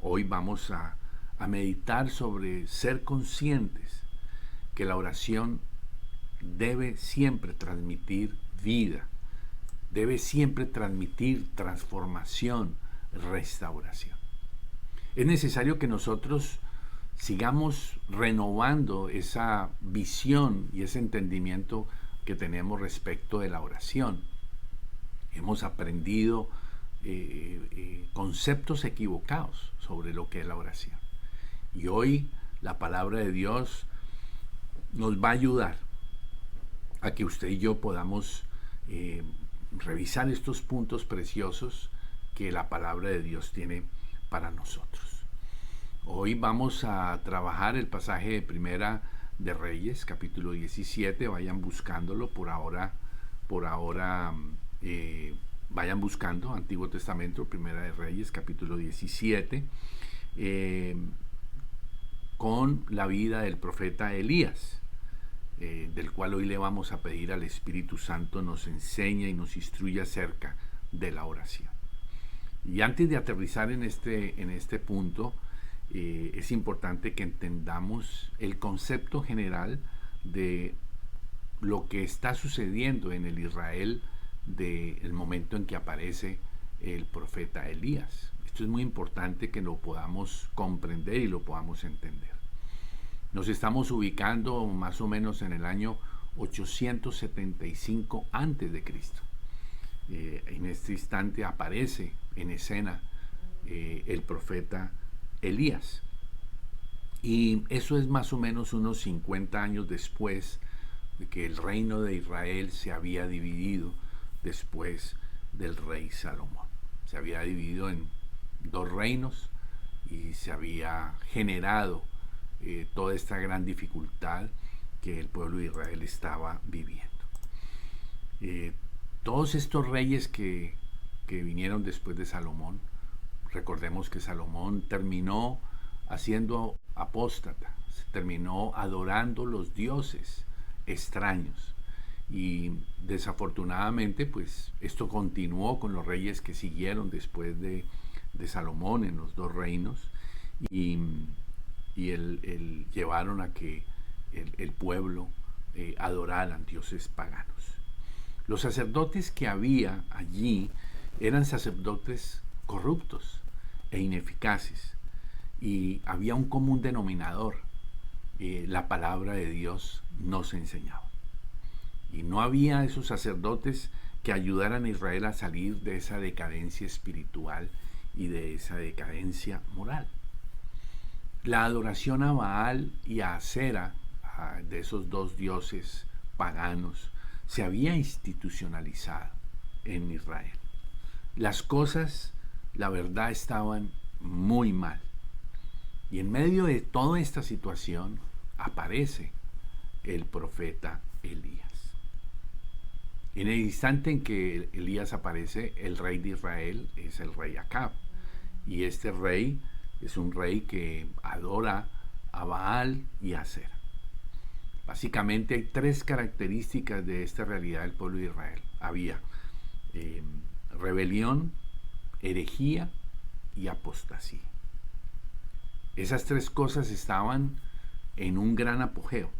Hoy vamos a meditar sobre ser conscientes que la oración debe siempre transmitir vida, debe siempre transmitir transformación, restauración. Es necesario que nosotros sigamos renovando esa visión y ese entendimiento que tenemos respecto de la oración. Hemos aprendido conceptos equivocados sobre lo que es la oración. Y hoy la palabra de Dios nos va a ayudar a que usted y yo podamos revisar estos puntos preciosos que la palabra de Dios tiene para nosotros. Hoy vamos a trabajar el pasaje de Primera de Reyes, capítulo 17. Vayan buscándolo por ahora. Vayan buscando Antiguo Testamento, Primera de Reyes, capítulo 17, con la vida del profeta Elías, del cual hoy le vamos a pedir al Espíritu Santo nos enseñe y nos instruya acerca de la oración. Y antes de aterrizar en este punto, es importante que entendamos el concepto general de lo que está sucediendo en el Israel del momento en que aparece el profeta Elías. Esto es muy importante que lo podamos comprender y lo podamos entender. Nos estamos ubicando más o menos en el año 875 antes de Cristo. En este instante aparece en escena el profeta Elías. Y eso es más o menos unos 50 años después de que el reino de Israel se había dividido después del rey Salomón. Se había dividido en dos reinos y se había generado toda esta gran dificultad que el pueblo de Israel estaba viviendo. Todos estos reyes que vinieron después de Salomón, recordemos que Salomón terminó haciendo apóstata, se terminó adorando los dioses extraños, y desafortunadamente pues esto continuó con los reyes que siguieron después de Salomón en los dos reinos, y llevaron a que el pueblo adoraran dioses paganos. Los sacerdotes que había allí eran sacerdotes corruptos e ineficaces, y había un común denominador: la palabra de Dios no se enseñaba. Y no había esos sacerdotes que ayudaran a Israel a salir de esa decadencia espiritual y de esa decadencia moral. La adoración a Baal y a Acera, de esos dos dioses paganos, se había institucionalizado en Israel. Las cosas, la verdad, estaban muy mal. Y en medio de toda esta situación aparece el profeta Elías. En el instante en que Elías aparece, el rey de Israel es el rey Acab. Y este rey es un rey que adora a Baal y a Acera. Básicamente hay tres características de esta realidad del pueblo de Israel. Había rebelión, herejía y apostasía. Esas tres cosas estaban en un gran apogeo.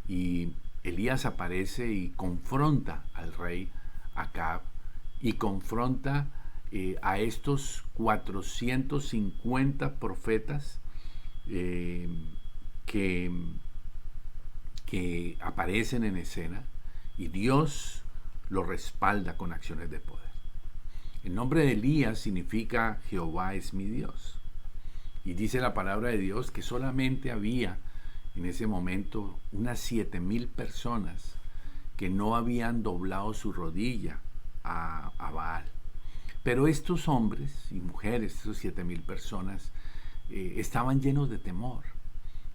Y Elías aparece y confronta al rey Acab y confronta a estos 450 profetas que aparecen en escena, y Dios lo respalda con acciones de poder. El nombre de Elías significa Jehová es mi Dios. Y dice la palabra de Dios que solamente había en ese momento unas 7,000 personas que no habían doblado su rodilla a Baal. Pero estos hombres y mujeres, estos 7,000 personas, estaban llenos de temor,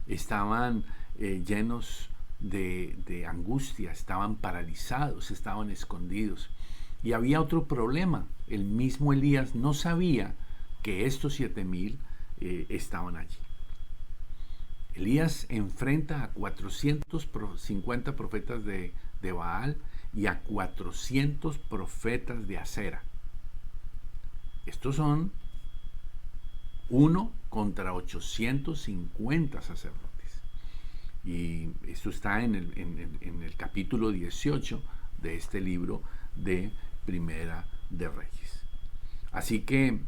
estaban llenos de angustia, estaban paralizados, estaban escondidos. Y había otro problema: el mismo Elías no sabía que estos 7,000 estaban allí. Elías enfrenta a 450 profetas de Baal y a 400 profetas de Acera. Estos son Uno contra 850 sacerdotes. Y esto está en el capítulo 18 de este libro de Primera de Reyes. Así que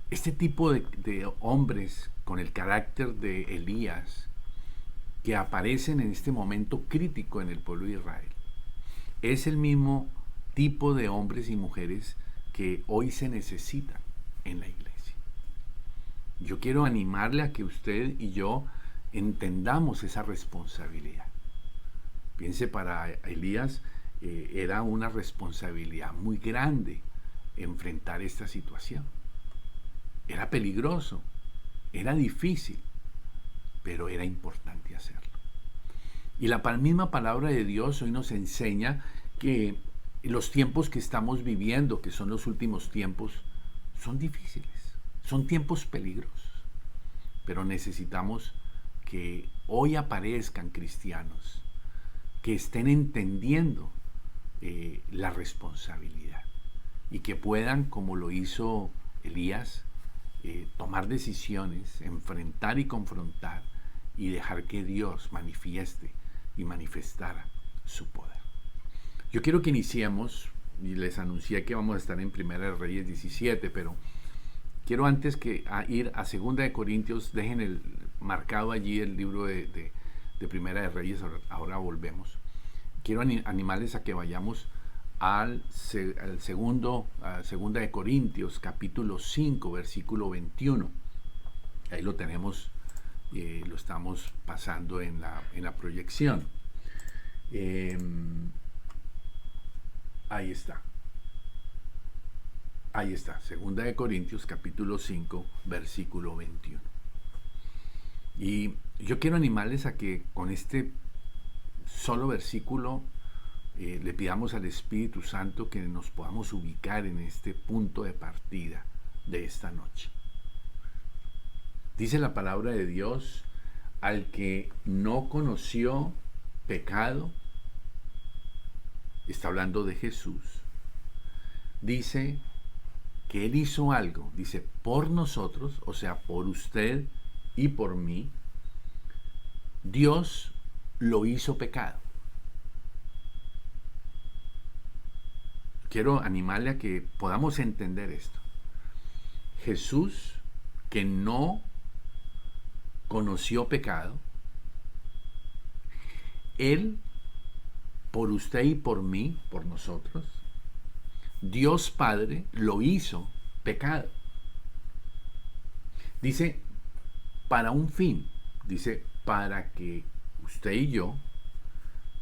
este tipo de hombres con el carácter de Elías, que aparecen en este momento crítico en el pueblo de Israel, es el mismo tipo de hombres y mujeres que hoy se necesitan en la iglesia. Yo quiero animarle a que usted y yo entendamos esa responsabilidad. Piense, para Elías era una responsabilidad muy grande enfrentar esta situación. Era peligroso, era difícil, pero era importante hacerlo. Y la misma palabra de Dios hoy nos enseña que los tiempos que estamos viviendo, que son los últimos tiempos, son difíciles, son tiempos peligrosos, pero necesitamos que hoy aparezcan cristianos que estén entendiendo la responsabilidad y que puedan, como lo hizo Elías, tomar decisiones, enfrentar y confrontar y dejar que Dios manifieste y manifestara su poder. Yo quiero que iniciemos, y les anuncié que vamos a estar en Primera de Reyes 17, pero quiero antes que ir a Segunda de Corintios, dejen marcado allí el libro de Primera de Reyes, ahora volvemos. Quiero animarles a que vayamos al Segunda de Corintios, capítulo 5, versículo 21. Ahí lo tenemos, lo estamos pasando en la proyección. Ahí está. Ahí está, Segunda de Corintios, capítulo 5, versículo 21. Y yo quiero animarles a que con este solo versículo le pidamos al Espíritu Santo que nos podamos ubicar en este punto de partida de esta noche. Dice la palabra de Dios: al que no conoció pecado, está hablando de Jesús, dice que Él hizo algo, dice, por nosotros, o sea, por usted y por mí, Dios lo hizo pecado. Quiero animarle a que podamos entender esto. Jesús, que no conoció pecado, Él, por usted y por mí, por nosotros, Dios Padre lo hizo pecado. Dice, para un fin, dice, para que usted y yo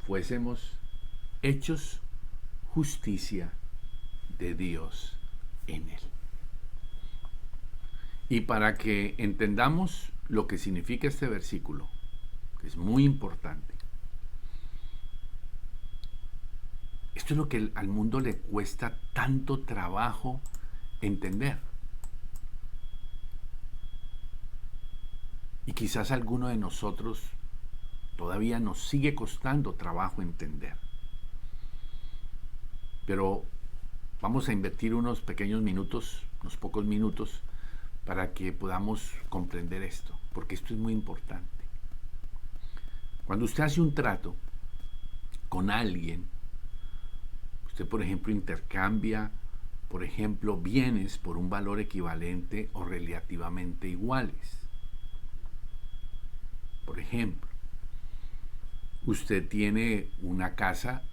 fuésemos hechos justicia de Dios en Él. Y para que entendamos lo que significa este versículo, que es muy importante, esto es lo que al mundo le cuesta tanto trabajo entender. Y quizás a alguno de nosotros todavía nos sigue costando trabajo entender. Pero vamos a invertir unos pequeños minutos, unos pocos minutos, para que podamos comprender esto, porque esto es muy importante. Cuando usted hace un trato con alguien, usted, por ejemplo, intercambia, por ejemplo, bienes por un valor equivalente o relativamente iguales. Por ejemplo, usted tiene una casa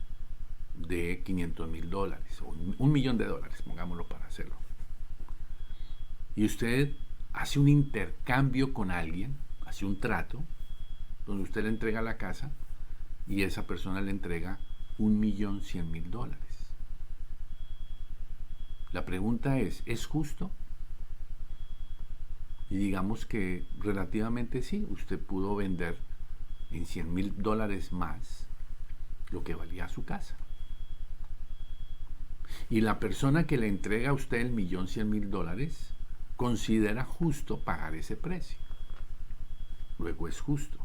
de $500,000 o $1,000,000, pongámoslo para hacerlo. Y usted hace un intercambio con alguien, hace un trato, donde usted le entrega la casa y esa persona le entrega $1,100,000. La pregunta ¿es justo? Y digamos que relativamente sí, usted pudo vender en $100,000 más lo que valía su casa. Y la persona que le entrega a usted el $1,100,000 considera justo pagar ese precio. Luego es justo.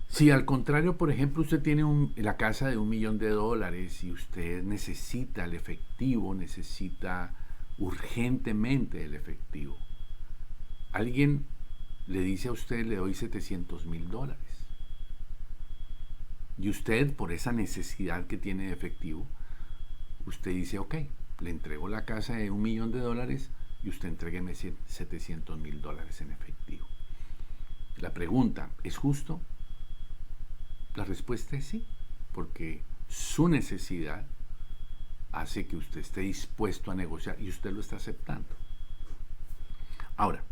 Si al contrario, por ejemplo, usted tiene la casa de $1,000,000 y usted necesita el efectivo, necesita urgentemente el efectivo. Alguien le dice a usted, le doy $700,000. Y usted, por esa necesidad que tiene de efectivo, usted dice, ok, le entrego la casa de $1,000,000 y usted entrégueme $700,000 en efectivo. La pregunta, ¿es justo? La respuesta es sí, porque su necesidad hace que usted esté dispuesto a negociar y usted lo está aceptando. Ahora,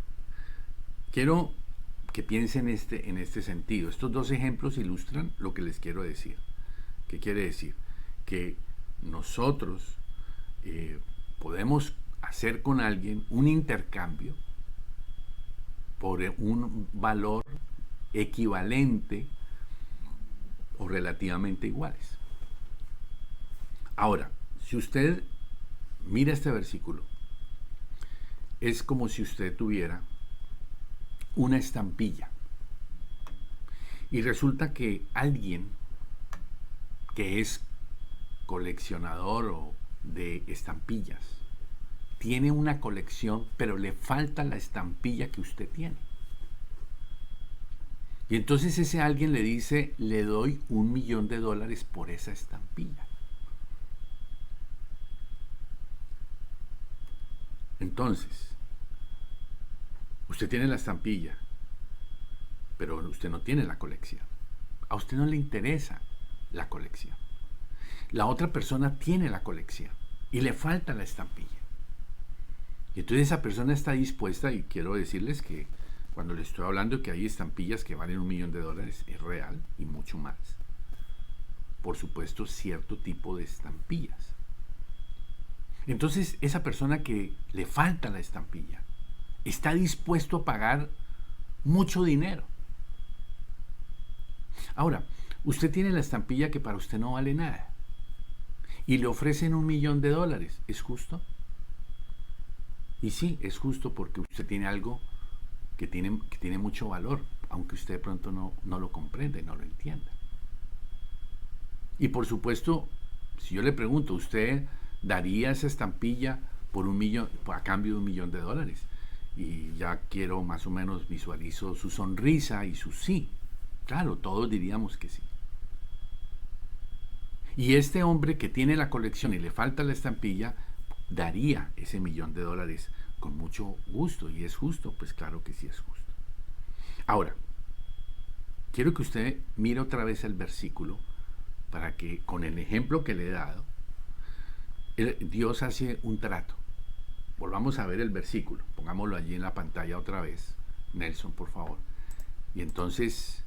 quiero que piensen en este sentido. Estos dos ejemplos ilustran lo que les quiero decir. ¿Qué quiere decir? Que nosotros podemos hacer con alguien un intercambio por un valor equivalente o relativamente iguales. Ahora, si usted mira este versículo, es como si usted tuviera una estampilla y resulta que alguien que es coleccionador de estampillas tiene una colección, pero le falta la estampilla que usted tiene. Y entonces ese alguien le dice, le doy $1,000,000 por esa estampilla. Entonces, usted tiene la estampilla, pero usted no tiene la colección. A usted no le interesa la colección. La otra persona tiene la colección y le falta la estampilla. Y entonces esa persona está dispuesta, y quiero decirles que cuando les estoy hablando de que hay estampillas que valen $1,000,000, es real y mucho más. Por supuesto, cierto tipo de estampillas. Entonces, esa persona que le falta la estampilla está dispuesto a pagar mucho dinero. Ahora, usted tiene la estampilla que para usted no vale nada y le ofrecen $1,000,000. ¿Es justo? Y sí, es justo porque usted tiene algo que tiene mucho valor, aunque usted de pronto no lo comprende, no lo entienda. Y por supuesto, si yo le pregunto, ¿usted daría esa estampilla por a cambio de $1,000,000? Y ya quiero más o menos visualizo su sonrisa y su sí. Claro, todos diríamos que sí. Y este hombre que tiene la colección y le falta la estampilla, daría ese $1,000,000 con mucho gusto. ¿Y es justo? Pues claro que sí es justo. Ahora, quiero que usted mire otra vez el versículo para que con el ejemplo que le he dado, Dios hace un trato. Volvamos a ver el versículo. Pongámoslo allí en la pantalla otra vez. Nelson, por favor. Y entonces,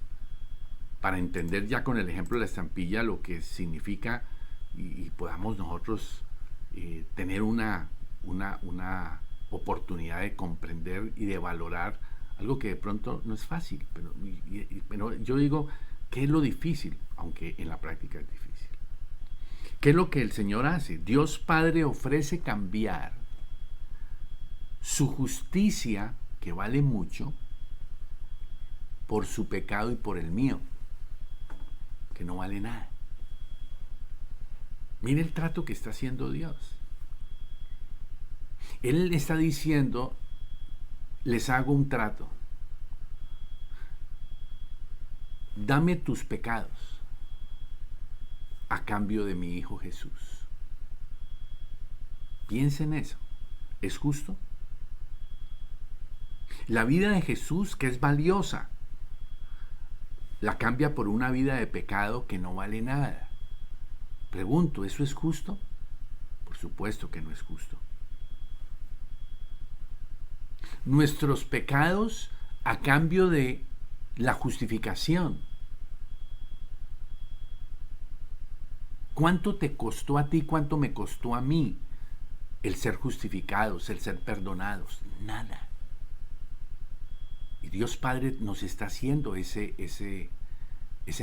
para entender ya con el ejemplo de la estampilla lo que significa y podamos nosotros tener una oportunidad de comprender y de valorar algo que de pronto no es fácil. Pero yo digo, ¿qué es lo difícil? Aunque en la práctica es difícil. ¿Qué es lo que el Señor hace? Dios Padre ofrece cambiar su justicia, que vale mucho, por su pecado y por el mío, que no vale nada. Mire el trato que está haciendo Dios. Él está diciendo, les hago un trato. Dame tus pecados a cambio de mi Hijo Jesús. Piensa en eso. ¿Es justo? La vida de Jesús, que es valiosa, la cambia por una vida de pecado que no vale nada. Pregunto, ¿eso es justo? Por supuesto que no es justo. Nuestros pecados a cambio de la justificación. ¿Cuánto te costó a ti? ¿Cuánto me costó a mí el ser justificados, el ser perdonados? Nada. Y Dios Padre nos está haciendo ese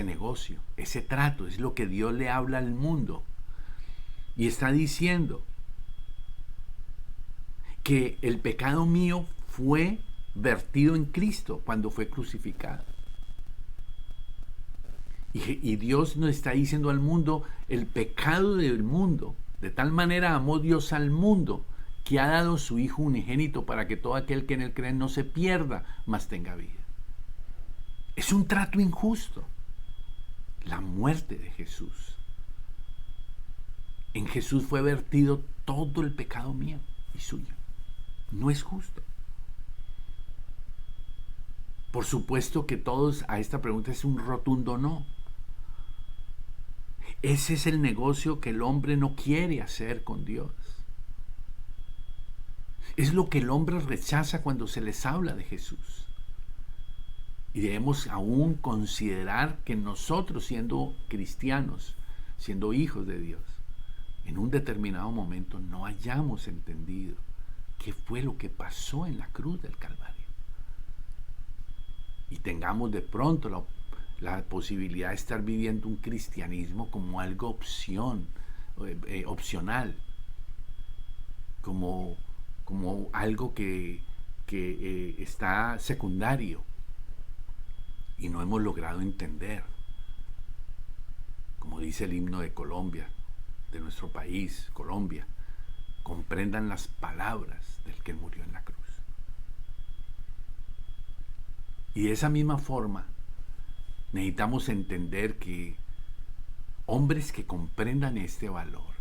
negocio, ese trato. Es lo que Dios le habla al mundo. Y está diciendo que el pecado mío fue vertido en Cristo cuando fue crucificado. Y Dios nos está diciendo al mundo, el pecado del mundo, de tal manera amó Dios al mundo, que ha dado su Hijo unigénito para que todo aquel que en él cree no se pierda, mas tenga vida. Es un trato injusto. La muerte de Jesús. En Jesús fue vertido todo el pecado mío y suyo. No es justo. Por supuesto que todos a esta pregunta es un rotundo no. Ese es el negocio que el hombre no quiere hacer con Dios. Es lo que el hombre rechaza cuando se les habla de Jesús. Y debemos aún considerar que nosotros, siendo cristianos, siendo hijos de Dios, en un determinado momento no hayamos entendido qué fue lo que pasó en la cruz del Calvario. Y tengamos de pronto la posibilidad de estar viviendo un cristianismo como algo opcional, como algo que está secundario y no hemos logrado entender, como dice el himno de Colombia, de nuestro país, Colombia, comprendan las palabras del que murió en la cruz. Y de esa misma forma necesitamos entender que hombres que comprendan este valor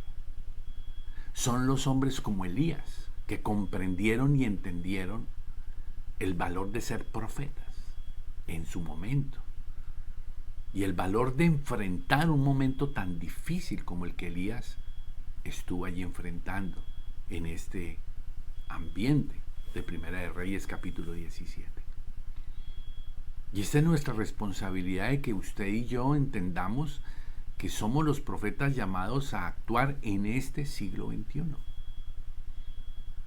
son los hombres como Elías, que comprendieron y entendieron el valor de ser profetas en su momento y el valor de enfrentar un momento tan difícil como el que Elías estuvo allí enfrentando en este ambiente de Primera de Reyes capítulo 17. Y esta es nuestra responsabilidad, de que usted y yo entendamos que somos los profetas llamados a actuar en este siglo XXI.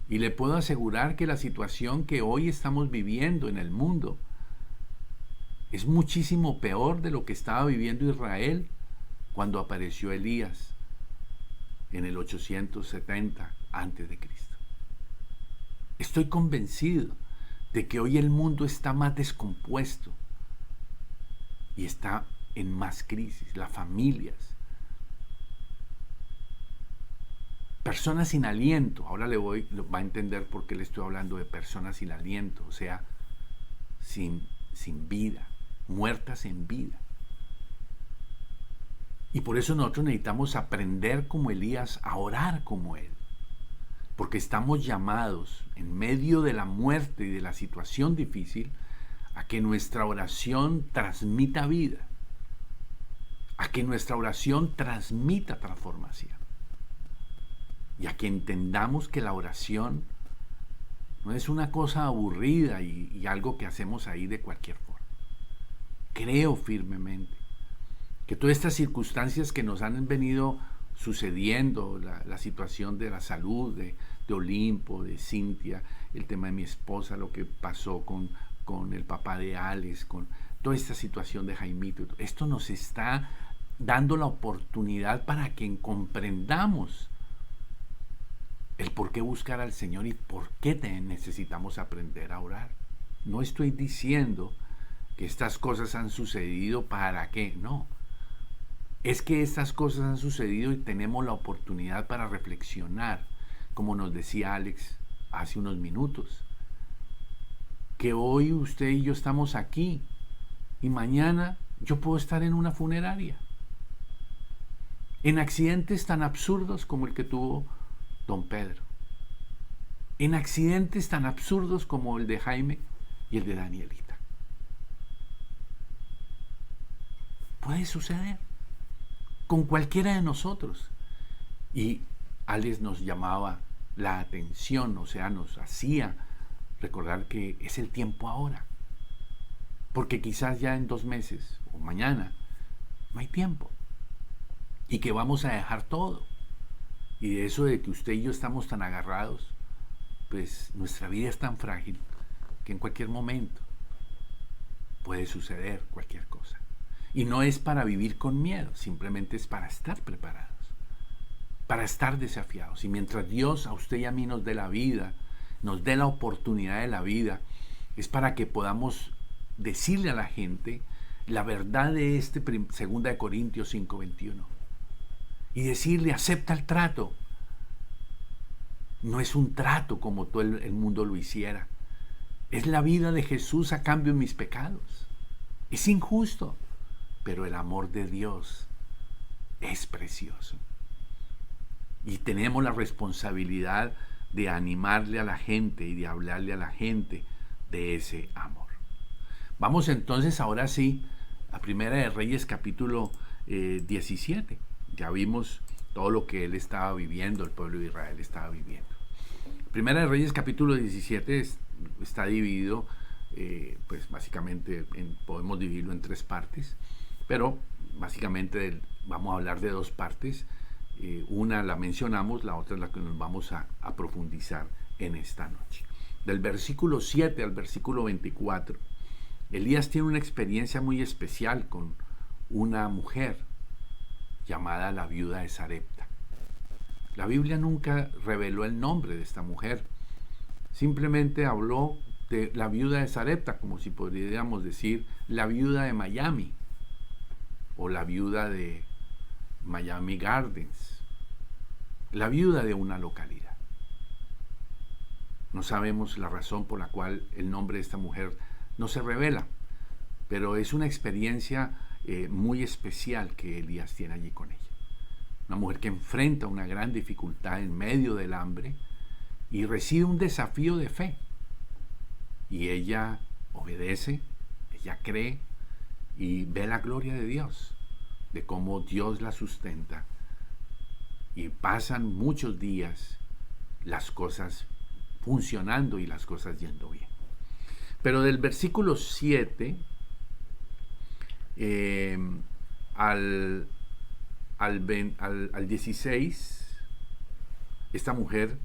Y le puedo asegurar que la situación que hoy estamos viviendo en el mundo es muchísimo peor de lo que estaba viviendo Israel cuando apareció Elías en el 870 a.C. Estoy convencido de que hoy el mundo está más descompuesto y está en más crisis. Las familias, personas sin aliento. Ahora va a entender por qué le estoy hablando de personas sin aliento, o sea, sin vida, muertas en vida. Y por eso nosotros necesitamos aprender como Elías a orar como él, porque estamos llamados en medio de la muerte y de la situación difícil a que nuestra oración transmita vida, a que nuestra oración transmita transformación, y a que entendamos que la oración no es una cosa aburrida y algo que hacemos ahí de cualquier forma. Creo firmemente que todas estas circunstancias que nos han venido sucediendo, la situación de la salud de Olimpo, de Cintia, el tema de mi esposa, lo que pasó con el papá de Alex, con toda esta situación de Jaimito, esto nos está dando la oportunidad para que comprendamos el por qué buscar al Señor y por qué necesitamos aprender a orar. No estoy diciendo que estas cosas han sucedido para qué, no. Es que estas cosas han sucedido y tenemos la oportunidad para reflexionar, como nos decía Alex hace unos minutos, que hoy usted y yo estamos aquí y mañana yo puedo estar en una funeraria, en accidentes tan absurdos como el que tuvo don Pedro, en accidentes tan absurdos como el de Jaime y el de Danielita. Puede suceder con cualquiera de nosotros. Y Alex nos llamaba la atención, o sea, nos hacía recordar que es el tiempo ahora, porque quizás ya en 2 meses o mañana no hay tiempo y que vamos a dejar todo. Y de eso de que usted y yo estamos tan agarrados, pues nuestra vida es tan frágil que en cualquier momento puede suceder cualquier cosa. Y no es para vivir con miedo, simplemente es para estar preparados, para estar desafiados. Y mientras Dios a usted y a mí nos dé la vida, nos dé la oportunidad de la vida, es para que podamos decirle a la gente la verdad de 2 de Corintios 5:21. Y decirle, acepta el trato. No es un trato como todo el mundo lo hiciera. Es la vida de Jesús a cambio de mis pecados. Es injusto, pero el amor de Dios es precioso. Y tenemos la responsabilidad de animarle a la gente y de hablarle a la gente de ese amor. Vamos entonces ahora sí a Primera de Reyes capítulo 17. Ya vimos todo lo que él estaba viviendo, el pueblo de Israel estaba viviendo. Primera de Reyes capítulo 17 está dividido, pues básicamente podemos dividirlo en 3 partes, pero básicamente vamos a hablar de 2 partes. Una la mencionamos, la otra es la que nos vamos a profundizar en esta noche. Del versículo 7 al versículo 24, Elías tiene una experiencia muy especial con una mujer llamada la viuda de Sarepta. La Biblia nunca reveló el nombre de esta mujer, simplemente habló de la viuda de Sarepta, como si podríamos decir la viuda de Miami o la viuda de Miami Gardens, la viuda de una localidad. No sabemos la razón por la cual el nombre de esta mujer no se revela, pero es una experiencia muy especial que Elías tiene allí con ella. Una mujer que enfrenta una gran dificultad en medio del hambre y recibe un desafío de fe. Y ella obedece, ella cree y ve la gloria de Dios, de cómo Dios la sustenta. Y pasan muchos días las cosas funcionando y las cosas yendo bien. Pero del versículo 7 al 16, esta mujer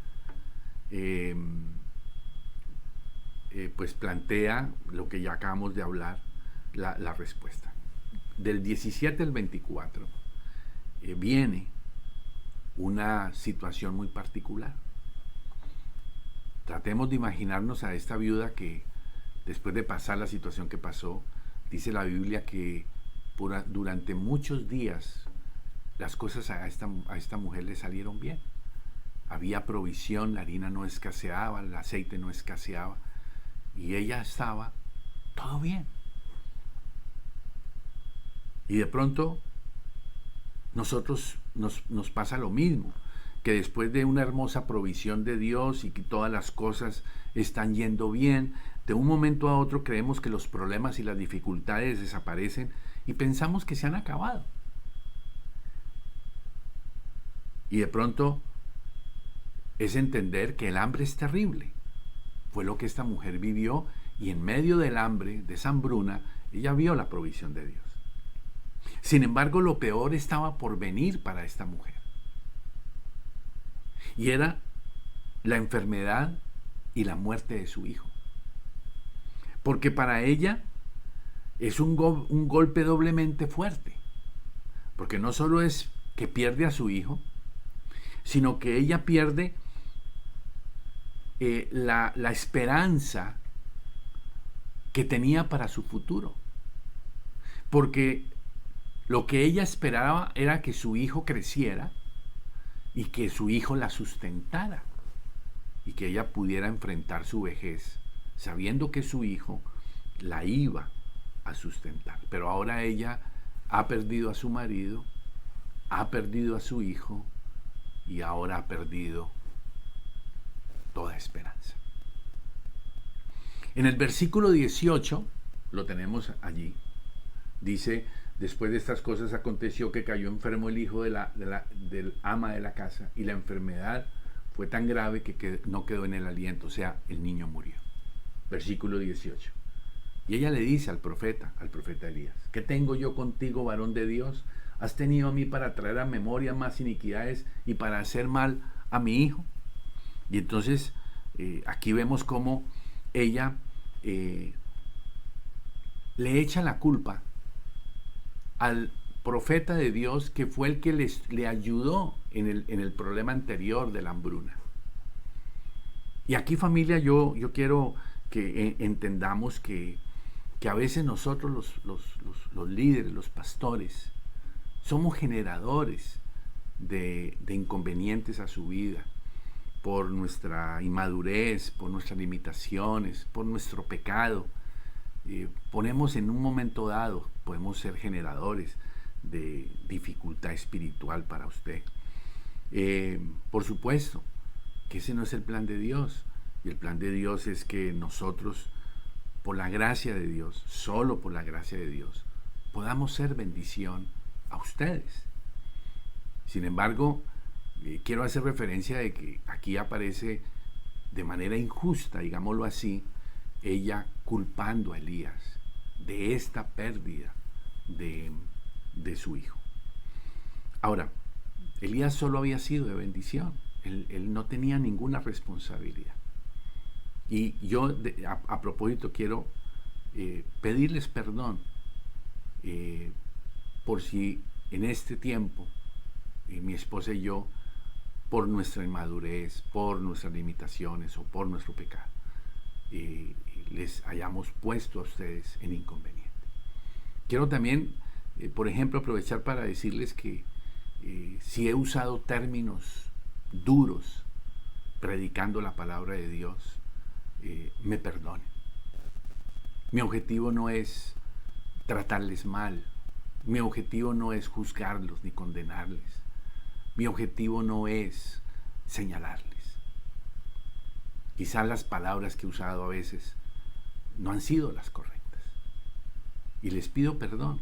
pues plantea lo que ya acabamos de hablar, la respuesta. Del 17 al 24 viene una situación muy particular. Tratemos de imaginarnos a esta viuda que después de pasar la situación que pasó, dice la Biblia que durante muchos días las cosas a esta mujer le salieron bien. Había provisión, la harina no escaseaba, el aceite no escaseaba y ella estaba todo bien. Y de pronto nosotros nos pasa lo mismo, que después de una hermosa provisión de Dios y que todas las cosas están yendo bien, de un momento a otro creemos que los problemas y las dificultades desaparecen y pensamos que se han acabado. Y de pronto es entender que el hambre es terrible. Fue lo que esta mujer vivió y en medio del hambre, de esa hambruna, ella vio la provisión de Dios. Sin embargo, lo peor estaba por venir para esta mujer. Y era la enfermedad y la muerte de su hijo. Porque para ella es un golpe doblemente fuerte. Porque no solo es que pierde a su hijo, sino que ella pierde la esperanza que tenía para su futuro. Porque lo que ella esperaba era que su hijo creciera y que su hijo la sustentara y que ella pudiera enfrentar su vejez sabiendo que su hijo la iba a sustentar. Pero ahora ella ha perdido a su marido, ha perdido a su hijo y ahora ha perdido toda esperanza. En el versículo 18, lo tenemos allí, dice: después de estas cosas aconteció que cayó enfermo el hijo del ama de la casa, y la enfermedad fue tan grave que no quedó en el aliento, o sea, el niño murió. Versículo 18. Y ella le dice al profeta Elías: ¿qué tengo yo contigo, varón de Dios? ¿Has tenido a mí para traer a memoria más iniquidades y para hacer mal a mi hijo? Y entonces aquí vemos cómo ella le echa la culpa al profeta de Dios, que fue el que le ayudó en el problema anterior de la hambruna. Y aquí, familia, yo quiero que entendamos que a veces nosotros los líderes, los pastores, somos generadores de inconvenientes a su vida. por nuestra inmadurez, por nuestras limitaciones, por nuestro pecado, ponemos en un momento dado, podemos ser generadores de dificultad espiritual para usted. Por supuesto que ese no es el plan de Dios. Y el plan de Dios es que nosotros, por la gracia de Dios, solo por la gracia de Dios, podamos ser bendición a ustedes. Sin embargo, quiero hacer referencia de que aquí aparece de manera injusta, digámoslo así, ella culpando a Elías de esta pérdida de su hijo. Ahora, Elías solo había sido de bendición. Él no tenía ninguna responsabilidad. Y yo, a propósito, quiero pedirles perdón por si en este tiempo mi esposa y yo, por nuestra inmadurez, por nuestras limitaciones o por nuestro pecado, les hayamos puesto a ustedes en inconveniente. Quiero también, por ejemplo, aprovechar para decirles que si he usado términos duros predicando la palabra de Dios, me perdonen. Mi objetivo no es tratarles mal. Mi objetivo no es juzgarlos ni condenarles. Mi objetivo no es señalarles. Quizás las palabras que he usado a veces no han sido las correctas. Y les pido perdón.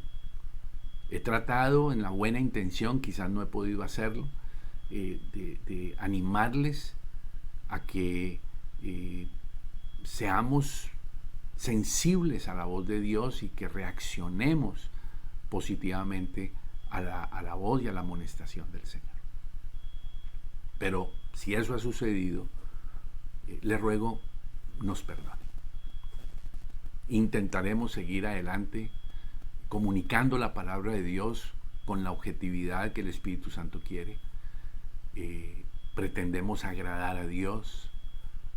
He tratado en la buena intención, quizás no he podido hacerlo, de animarles a que seamos sensibles a la voz de Dios y que reaccionemos positivamente a la voz y a la amonestación del Señor. Pero si eso ha sucedido, le ruego nos perdone. Intentaremos seguir adelante comunicando la palabra de Dios con la objetividad que el Espíritu Santo quiere. Pretendemos agradar a Dios,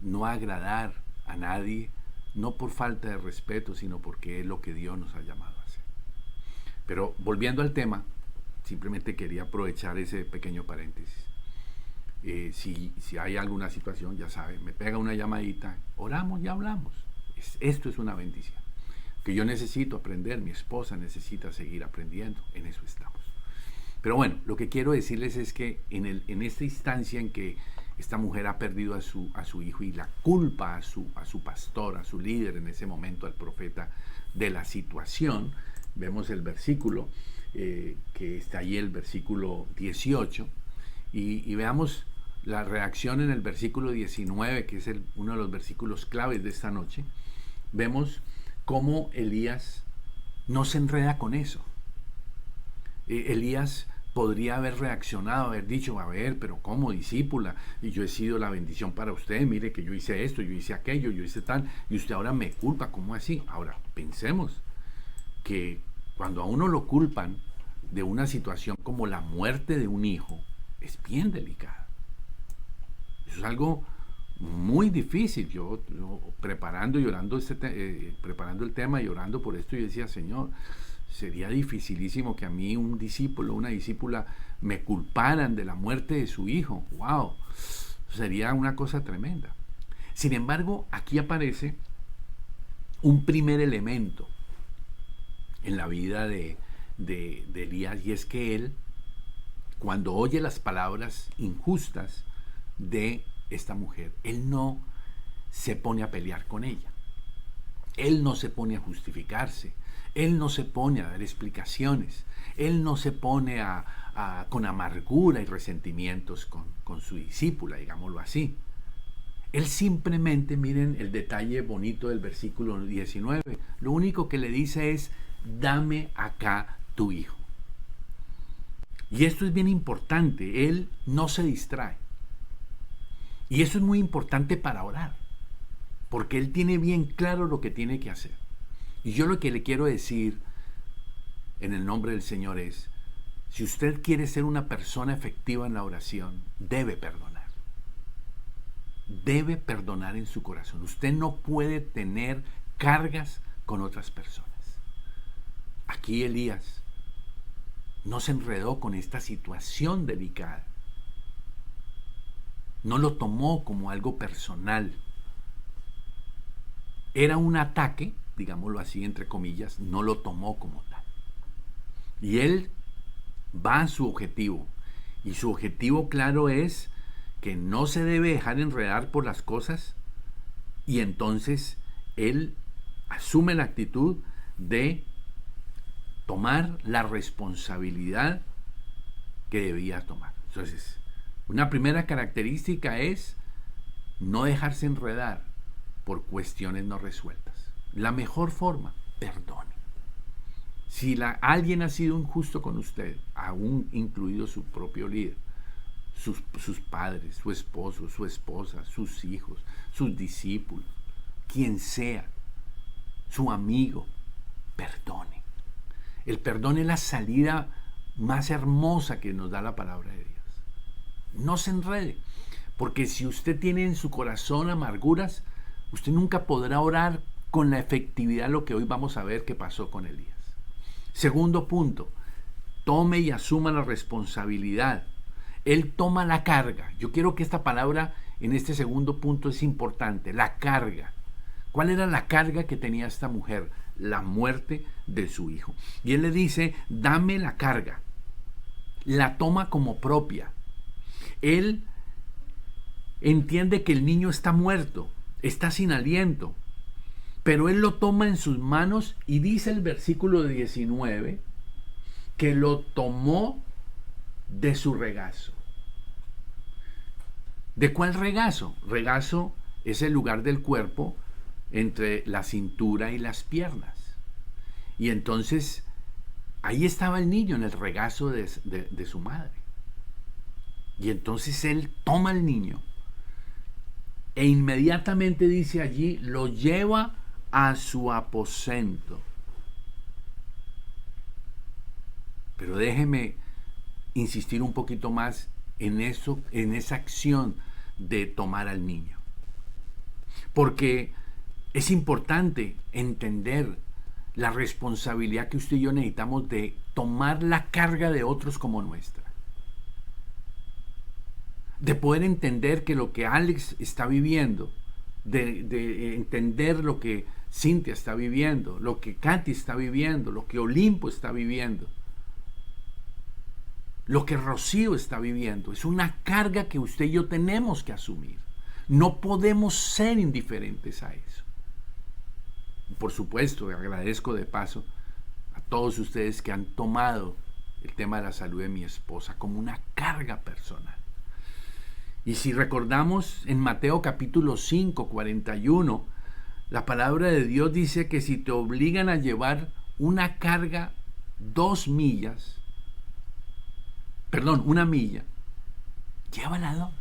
no agradar a nadie, no por falta de respeto, sino porque es lo que Dios nos ha llamado a hacer. Pero volviendo al tema, simplemente quería aprovechar ese pequeño paréntesis. Si hay alguna situación, ya saben, me pega una llamadita, oramos y hablamos. Esto es una bendición. Que yo necesito aprender, mi esposa necesita seguir aprendiendo, en eso estamos. Pero bueno, lo que quiero decirles es que en esta instancia en que esta mujer ha perdido a su hijo y la culpa a su pastor, a su líder en ese momento, al profeta, de la situación, vemos el versículo que está ahí, el versículo 18, y veamos la reacción en el versículo 19, que es uno de los versículos claves de esta noche. Vemos cómo Elías no se enreda con eso. Elías podría haber reaccionado, haber dicho, a ver, pero ¿cómo, discípula? Y yo he sido la bendición para usted, mire que yo hice esto, yo hice aquello, yo hice tal, y usted ahora me culpa, ¿cómo así? Ahora, pensemos que cuando a uno lo culpan de una situación como la muerte de un hijo, es bien delicada. Eso es algo muy difícil. Yo preparando y orando preparando el tema y orando por esto, yo decía, Señor, sería dificilísimo que a mí un discípulo, una discípula me culparan de la muerte de su hijo. ¡Wow! Sería una cosa tremenda. Sin embargo, aquí aparece un primer elemento en la vida de Elías, y es que él, cuando oye las palabras injustas de esta mujer, él no se pone a pelear con ella. Él no se pone a justificarse. Él no se pone a dar explicaciones. Él no se pone con amargura y resentimientos con su discípula, digámoslo así. Él simplemente, miren el detalle bonito del versículo 19, lo único que le dice es, dame acá tu hijo. Y esto es bien importante, él no se distrae. Y eso es muy importante para orar, porque él tiene bien claro lo que tiene que hacer. Y yo lo que le quiero decir en el nombre del Señor es, si usted quiere ser una persona efectiva en la oración, debe perdonar. Debe perdonar en su corazón. Usted no puede tener cargas con otras personas. Aquí Elías no se enredó con esta situación delicada. No lo tomó como algo personal. Era un ataque, digámoslo así, entre comillas, no lo tomó como tal. Y él va a su objetivo. Y su objetivo claro es que no se debe dejar enredar por las cosas. Y entonces él asume la actitud de tomar la responsabilidad que debía tomar. Entonces, una primera característica es no dejarse enredar por cuestiones no resueltas. La mejor forma, perdone. Si alguien ha sido injusto con usted, aún incluido su propio líder, sus padres, su esposo, su esposa, sus hijos, sus discípulos, quien sea, su amigo, perdone. El perdón es la salida más hermosa que nos da la palabra de Dios. No se enrede, porque si usted tiene en su corazón amarguras, usted nunca podrá orar con la efectividad lo que hoy vamos a ver que pasó con Elías. Segundo punto, tome y asuma la responsabilidad. Él toma la carga. Yo quiero que esta palabra en este segundo punto es importante, la carga. ¿Cuál era la carga que tenía esta mujer? La muerte de su hijo. Y él le dice, dame la carga. La toma como propia. Él entiende que el niño está muerto, está sin aliento, pero él lo toma en sus manos y dice el versículo 19 que lo tomó de su regazo. ¿De cuál regazo? Regazo es el lugar del cuerpo entre la cintura y las piernas. Y entonces ahí estaba el niño en el regazo de su madre. Y entonces él toma al niño e inmediatamente dice allí, lo lleva a su aposento. Pero déjeme insistir un poquito más en eso, en esa acción de tomar al niño. Porque es importante entender la responsabilidad que usted y yo necesitamos de tomar la carga de otros como nuestra. De poder entender que lo que Alex está viviendo, de entender lo que Cintia está viviendo, lo que Katy está viviendo, lo que Olimpo está viviendo, lo que Rocío está viviendo, es una carga que usted y yo tenemos que asumir. No podemos ser indiferentes a eso. Por supuesto, agradezco de paso a todos ustedes que han tomado el tema de la salud de mi esposa como una carga personal. Y si recordamos en Mateo capítulo 5, 41, la palabra de Dios dice que si te obligan a llevar una carga 1 milla, llévala 2.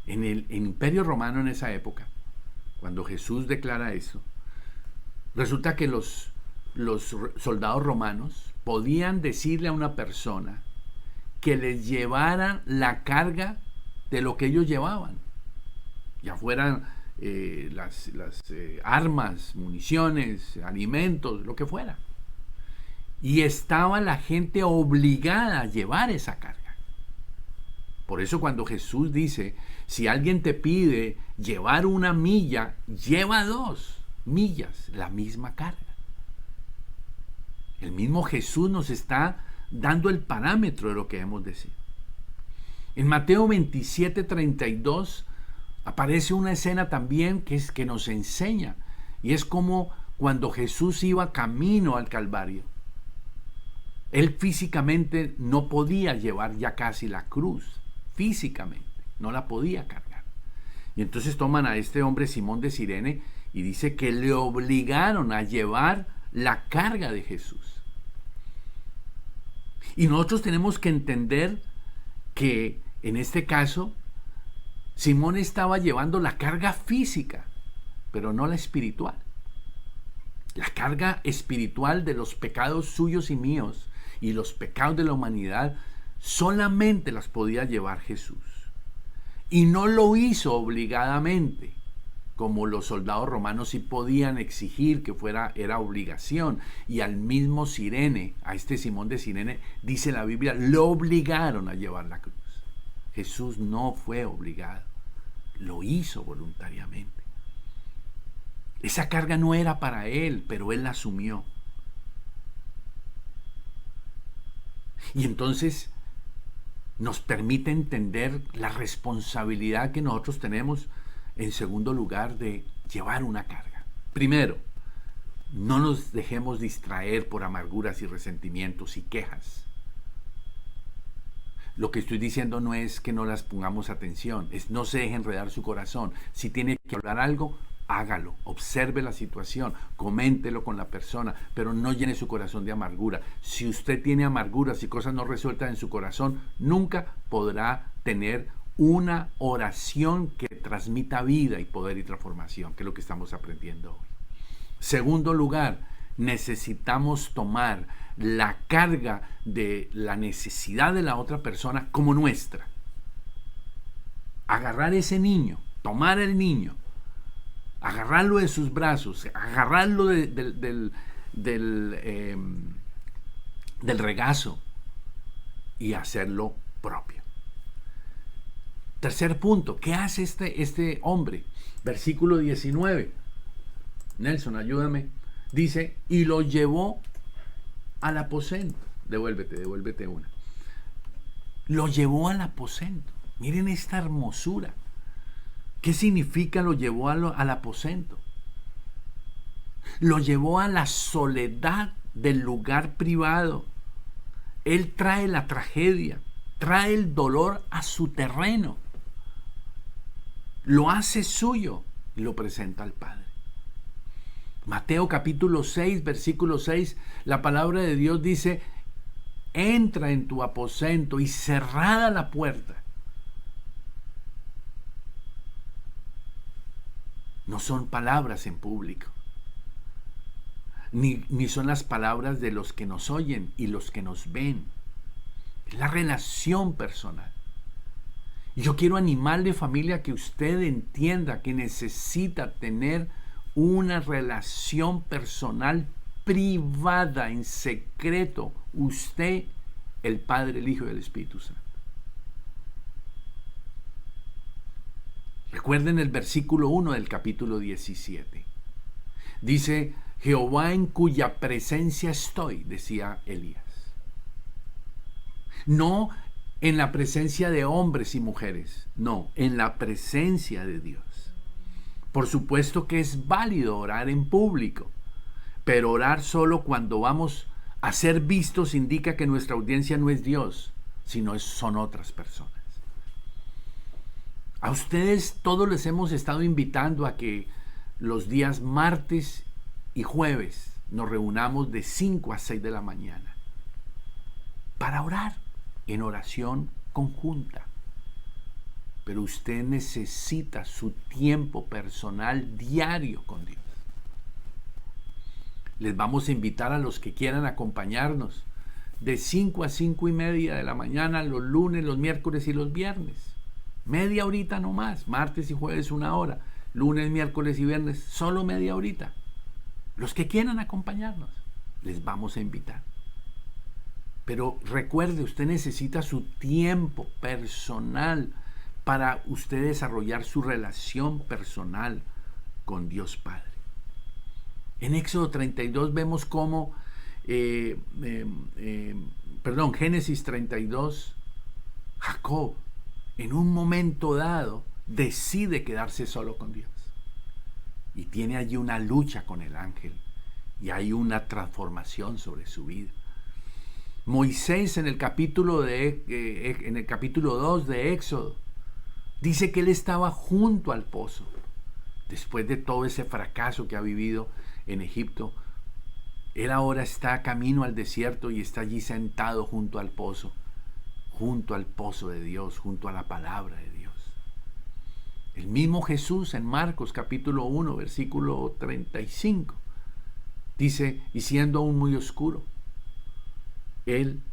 En el Imperio Romano en esa época, cuando Jesús declara eso, resulta que los soldados romanos podían decirle a una persona que les llevaran la carga de lo que ellos llevaban, ya fueran las armas, municiones, alimentos, lo que fuera. Y estaba la gente obligada a llevar esa carga. Por eso cuando Jesús dice, si alguien te pide llevar 1 milla, lleva 2 millas, la misma carga. El mismo Jesús nos está dando el parámetro de lo que hemos de decir. En Mateo 27, 32 aparece una escena también que nos enseña, y es como cuando Jesús iba camino al Calvario. Él físicamente no podía llevar ya casi la cruz, físicamente, no la podía cargar. Y entonces toman a este hombre Simón de Cirene y dice que le obligaron a llevar la carga de Jesús. Y nosotros tenemos que entender que en este caso Simón estaba llevando la carga física, pero no la espiritual. La carga espiritual de los pecados suyos y míos y los pecados de la humanidad solamente las podía llevar Jesús. Y no lo hizo obligadamente, como los soldados romanos sí podían exigir que era obligación. Y al mismo Cirene, a este Simón de Cirene, dice la Biblia, lo obligaron a llevar la cruz. Jesús no fue obligado, lo hizo voluntariamente. Esa carga no era para él, pero él la asumió. Y entonces nos permite entender la responsabilidad que nosotros tenemos, en segundo lugar, de llevar una carga. Primero, no nos dejemos distraer por amarguras y resentimientos y quejas. Lo que estoy diciendo no es que no las pongamos atención, es no se deje enredar su corazón. Si tiene que hablar algo, hágalo, observe la situación, coméntelo con la persona, pero no llene su corazón de amargura. Si usted tiene amarguras y cosas no resueltas en su corazón, nunca podrá tener una oración que transmita vida y poder y transformación, que es lo que estamos aprendiendo hoy. Segundo lugar, necesitamos tomar la carga de la necesidad de la otra persona como nuestra. Agarrar ese niño, tomar el niño, agarrarlo de sus brazos, agarrarlo del regazo y hacerlo propio. Tercer punto, ¿qué hace este hombre? Versículo 19. Nelson, ayúdame. Dice, y lo llevó al aposento. Devuélvete una. Lo llevó al aposento. Miren esta hermosura. ¿Qué significa lo llevó al aposento? Lo llevó a la soledad del lugar privado. Él trae la tragedia, trae el dolor a su terreno. Lo hace suyo y lo presenta al Padre. Mateo capítulo 6, versículo 6, la palabra de Dios dice, entra en tu aposento y cerrada la puerta. No son palabras en público, ni son las palabras de los que nos oyen y los que nos ven. Es la relación personal. Y yo quiero animarle, familia, a que usted entienda que necesita tener una relación personal privada, en secreto, usted, el Padre, el Hijo y el Espíritu Santo. Recuerden el versículo 1 del capítulo 17. Dice, Jehová en cuya presencia estoy, decía Elías. No en la presencia de hombres y mujeres, no, en la presencia de Dios. Por supuesto que es válido orar en público, pero orar solo cuando vamos a ser vistos indica que nuestra audiencia no es Dios, sino son otras personas. A ustedes todos les hemos estado invitando a que los días martes y jueves nos reunamos de 5 a 6 de la mañana para orar en oración conjunta. Pero usted necesita su tiempo personal diario con Dios. Les vamos a invitar a los que quieran acompañarnos de 5 a 5 y media de la mañana los lunes, los miércoles y los viernes. Media horita nomás, martes y jueves 1 hora, lunes, miércoles y viernes solo media horita. Los que quieran acompañarnos, les vamos a invitar. Pero recuerde, usted necesita su tiempo personal para usted desarrollar su relación personal con Dios Padre. En Éxodo 32 vemos cómo, Génesis 32, Jacob en un momento dado decide quedarse solo con Dios. Y tiene allí una lucha con el ángel y hay una transformación sobre su vida. Moisés en el capítulo 2 de Éxodo dice que él estaba junto al pozo. Después de todo ese fracaso que ha vivido en Egipto, él ahora está camino al desierto y está allí sentado junto al pozo de Dios, junto a la palabra de Dios. El mismo Jesús en Marcos capítulo 1, versículo 35, dice, y siendo aún muy oscuro, él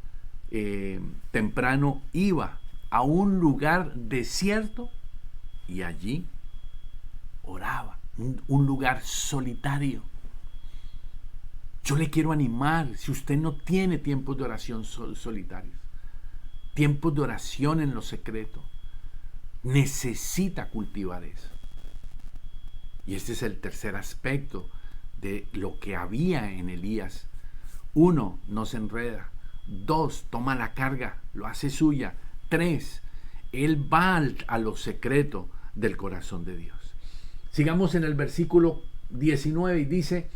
temprano iba a un lugar desierto y allí oraba, un lugar solitario. Yo le quiero animar, si usted no tiene tiempos de oración solitarios, tiempos de oración en lo secreto. Necesita cultivar eso. Y este es el tercer aspecto de lo que había en Elías. 1, no se enreda. 2, toma la carga, lo hace suya. 3, él va a lo secreto del corazón de Dios. Sigamos en el versículo 19 y dice,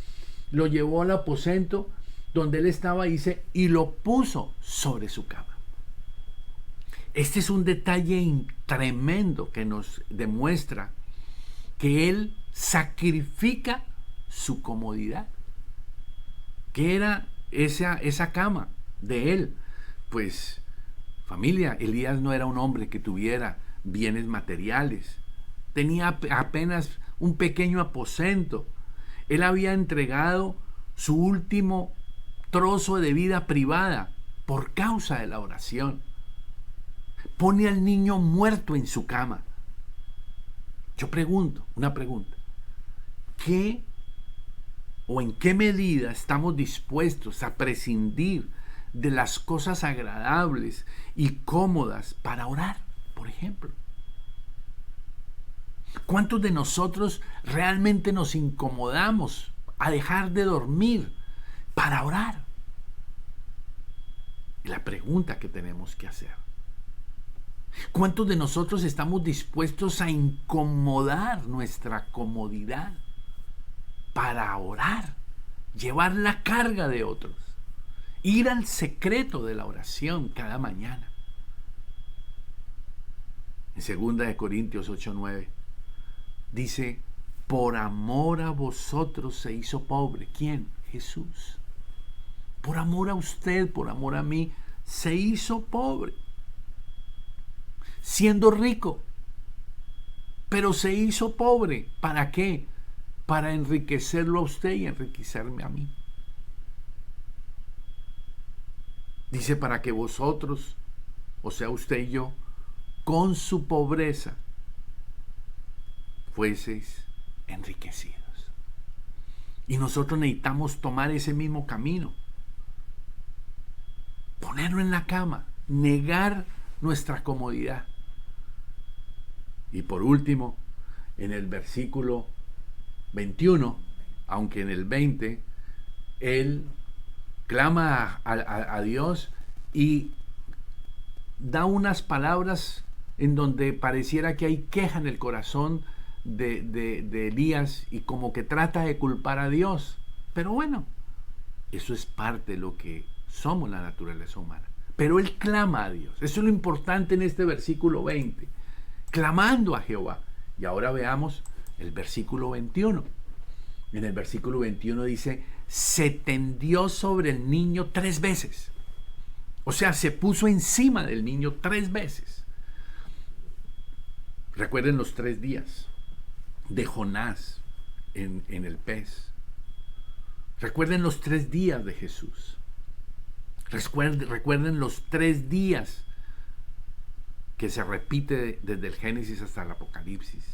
lo llevó al aposento donde él estaba, dice, y lo puso sobre su cama. Este es un detalle tremendo que nos demuestra que él sacrifica su comodidad. ¿Qué era esa cama de él? Pues, familia, Elías no era un hombre que tuviera bienes materiales. Tenía apenas un pequeño aposento. Él había entregado su último trozo de vida privada por causa de la oración. Pone al niño muerto en su cama. Yo pregunto, una pregunta. ¿Qué o en qué medida estamos dispuestos a prescindir de las cosas agradables y cómodas para orar, por ejemplo? ¿Cuántos de nosotros realmente nos incomodamos a dejar de dormir para orar? La pregunta que tenemos que hacer. ¿Cuántos de nosotros estamos dispuestos a incomodar nuestra comodidad para orar, llevar la carga de otros, ir al secreto de la oración cada mañana? En 2 Corintios 8:9 dice, por amor a vosotros se hizo pobre. ¿Quién? Jesús. Por amor a usted, por amor a mí, se hizo pobre. Siendo rico, pero se hizo pobre. ¿Para qué? Para enriquecerlo a usted y enriquecerme a mí. Dice, para que vosotros, o sea, usted y yo, con su pobreza, fueseis enriquecidos. Y nosotros necesitamos tomar ese mismo camino. Ponerlo en la cama, negar nuestra comodidad. Y por último, en el versículo 21, aunque en el 20, él clama a Dios y da unas palabras en donde pareciera que hay queja en el corazón de Elías y como que trata de culpar a Dios. Pero bueno, eso es parte de lo que somos, la naturaleza humana. Pero él clama a Dios. Eso es lo importante en este versículo 20. Clamando a Jehová. Y ahora veamos el versículo 21. En el versículo 21 dice, se tendió sobre el niño 3 veces. O sea, se puso encima del niño 3 veces. Recuerden los 3 días de Jonás en el pez. Recuerden los 3 días de Jesús. Recuerden los 3 días que se repite desde el Génesis hasta el Apocalipsis.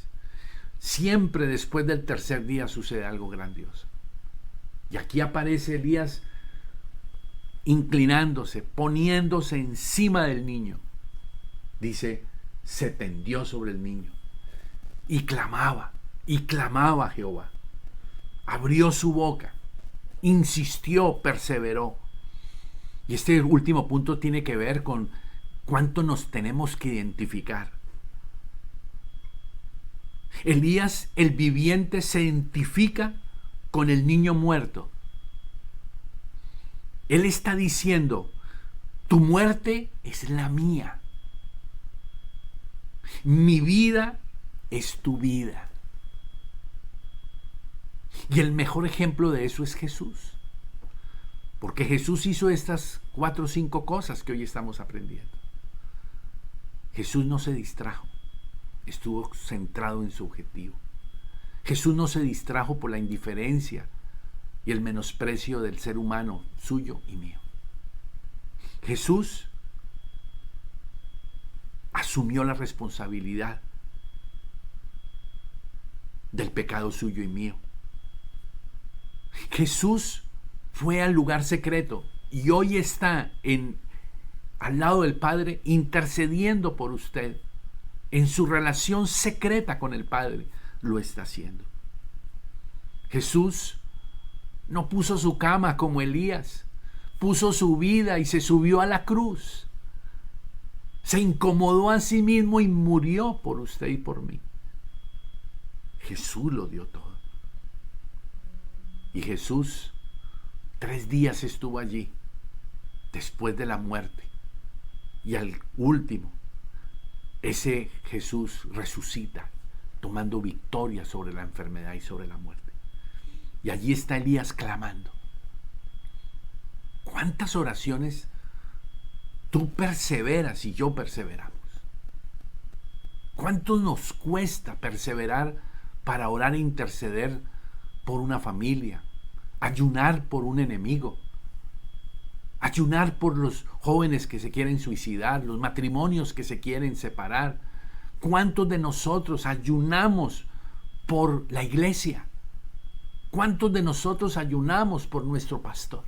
Siempre después del 3er día sucede algo grandioso. Y aquí aparece Elías inclinándose, poniéndose encima del niño. Dice, se tendió sobre el niño y clamaba a Jehová. Abrió su boca, insistió, perseveró. Y este último punto tiene que ver con cuánto nos tenemos que identificar. Elías, el viviente, se identifica con el niño muerto. Él está diciendo, tu muerte es la mía. Mi vida es tu vida. Y el mejor ejemplo de eso es Jesús. Porque Jesús hizo estas 4 o 5 cosas que hoy estamos aprendiendo. Jesús no se distrajo. Estuvo centrado en su objetivo. Jesús no se distrajo por la indiferencia y el menosprecio del ser humano, suyo y mío. Jesús asumió la responsabilidad del pecado suyo y mío. Jesús fue al lugar secreto y hoy está en al lado del Padre, intercediendo por usted. En su relación secreta con el Padre, lo está haciendo. Jesús no puso su cama como Elías, puso su vida y se subió a la cruz. Se incomodó a sí mismo y murió por usted y por mí. Jesús lo dio todo. Y Jesús 3 días estuvo allí, después de la muerte. Y al último, ese Jesús resucita, tomando victoria sobre la enfermedad y sobre la muerte. Y allí está Elías clamando. ¿Cuántas oraciones tú perseveras y yo perseveramos? ¿Cuánto nos cuesta perseverar para orar e interceder por una familia? Ayunar por un enemigo. Ayunar por los jóvenes que se quieren suicidar, los matrimonios que se quieren separar. ¿Cuántos de nosotros ayunamos por la iglesia? ¿Cuántos de nosotros ayunamos por nuestro pastor?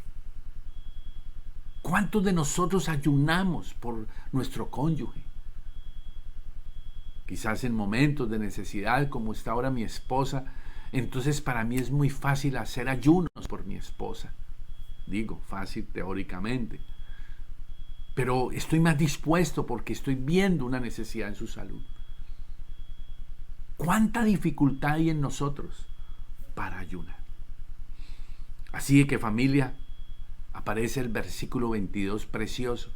¿Cuántos de nosotros ayunamos por nuestro cónyuge? Quizás en momentos de necesidad, como está ahora mi esposa, entonces para mí es muy fácil hacer ayunos por mi esposa. Digo, fácil teóricamente. Pero estoy más dispuesto porque estoy viendo una necesidad en su salud. ¿Cuánta dificultad hay en nosotros para ayunar? Así que, familia, aparece el versículo 22 precioso,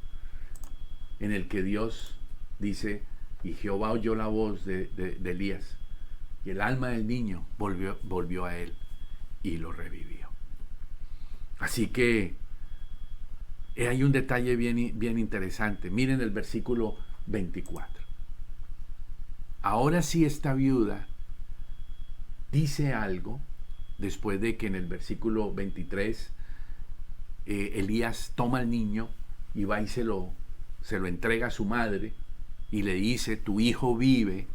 en el que Dios dice: y Jehová oyó la voz de Elías, y el alma del niño volvió a él y lo revivió. Así que hay un detalle bien interesante. Miren el versículo 24. Ahora sí, esta viuda dice algo después de que en el versículo 23 Elías toma al niño y va y se lo entrega a su madre y le dice: tu hijo vive.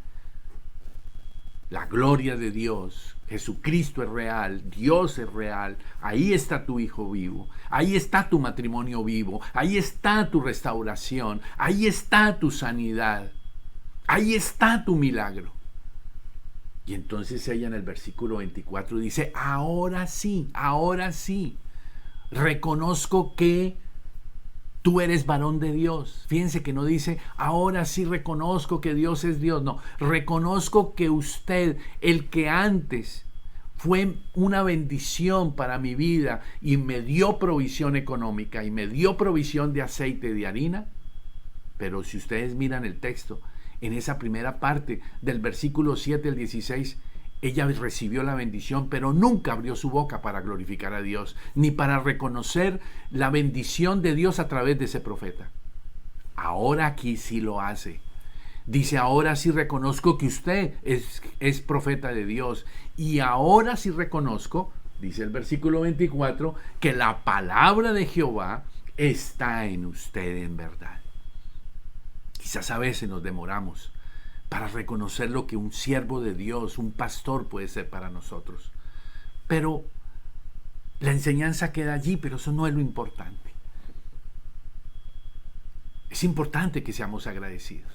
La gloria de Dios, Jesucristo es real, Dios es real, ahí está tu hijo vivo, ahí está tu matrimonio vivo, ahí está tu restauración, ahí está tu sanidad, ahí está tu milagro. Y entonces ella en el versículo 24 dice: ahora sí, reconozco que tú eres varón de Dios. Fíjense que no dice: ahora sí reconozco que Dios es Dios. No, reconozco que usted, el que antes fue una bendición para mi vida y me dio provisión económica y me dio provisión de aceite y de harina. Pero si ustedes miran el texto, en esa primera parte del versículo 7 al 16, ella recibió la bendición, pero nunca abrió su boca para glorificar a Dios, ni para reconocer la bendición de Dios a través de ese profeta. Ahora aquí sí lo hace. Dice: ahora sí reconozco que usted es profeta de Dios. Y ahora sí reconozco, dice el versículo 24, que la palabra de Jehová está en usted en verdad. Quizás a veces nos demoramos para reconocer lo que un siervo de Dios, un pastor puede ser para nosotros. Pero la enseñanza queda allí, pero eso no es lo importante. Es importante que seamos agradecidos.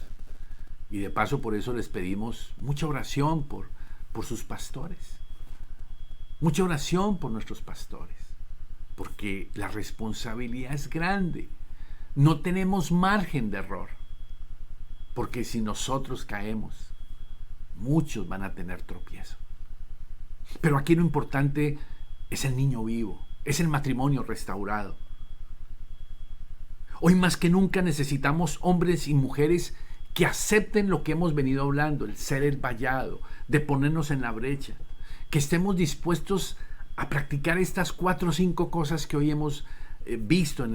Y de paso por eso les pedimos mucha oración por sus pastores. Mucha oración por nuestros pastores. Porque la responsabilidad es grande. No tenemos margen de error. Porque si nosotros caemos, muchos van a tener tropiezo. Pero aquí lo importante es el niño vivo, es el matrimonio restaurado. Hoy más que nunca necesitamos hombres y mujeres que acepten lo que hemos venido hablando, el ser el vallado, de ponernos en la brecha, que estemos dispuestos a practicar estas 4 o 5 cosas que hoy hemos visto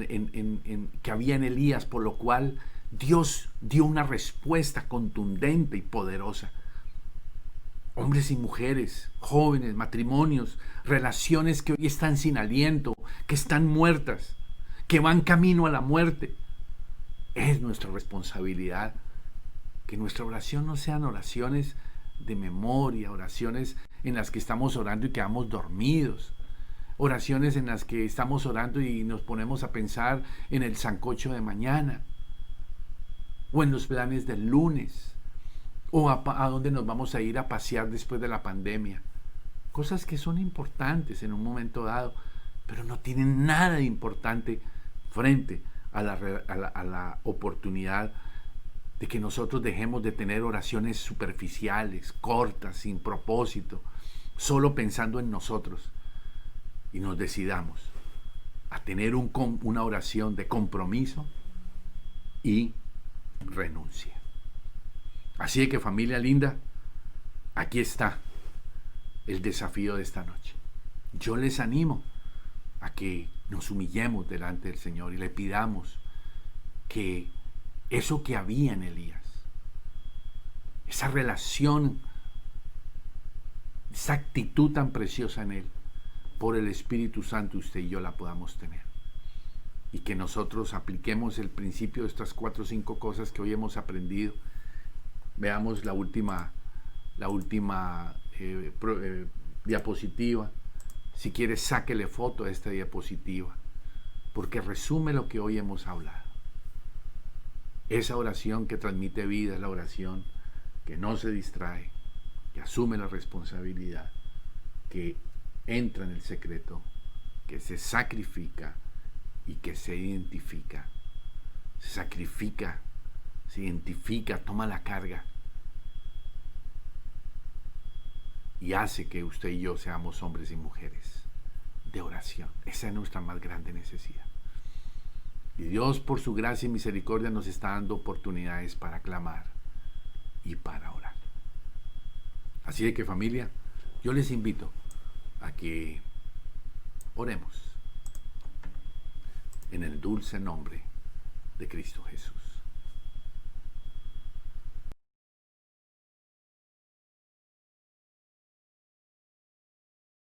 que había en Elías, por lo cual Dios dio una respuesta contundente y poderosa. Hombres y mujeres, jóvenes, matrimonios, relaciones que hoy están sin aliento, que están muertas, que van camino a la muerte. Es nuestra responsabilidad que nuestra oración no sean oraciones de memoria, oraciones en las que estamos orando y quedamos dormidos, oraciones en las que estamos orando y nos ponemos a pensar en el sancocho de mañana. o en los planes del lunes, o a dónde nos vamos a ir a pasear después de la pandemia. Cosas que son importantes en un momento dado, pero no tienen nada de importante frente a la oportunidad de que nosotros dejemos de tener oraciones superficiales, cortas, sin propósito, solo pensando en nosotros, y nos decidamos a tener una oración de compromiso y renuncia. Así que, familia linda, aquí está el desafío de esta noche. Yo les animo a que nos humillemos delante del Señor y le pidamos que eso que había en Elías, esa relación, esa actitud tan preciosa en él, por el Espíritu Santo usted y yo la podamos tener. Y que nosotros apliquemos el principio de estas 4 o 5 cosas que hoy hemos aprendido. Veamos la última diapositiva. Si quiere, sáquele foto a esta diapositiva, porque resume lo que hoy hemos hablado. Esa oración que transmite vida es la oración que no se distrae, que asume la responsabilidad, que entra en el secreto, que se sacrifica y que se identifica. Se sacrifica, se identifica, toma la carga y hace que usted y yo seamos hombres y mujeres de oración. Esa es nuestra más grande necesidad. Y Dios, por su gracia y misericordia, nos está dando oportunidades para clamar y para orar. Así de que, familia, yo les invito a que oremos en el dulce nombre de Cristo Jesús.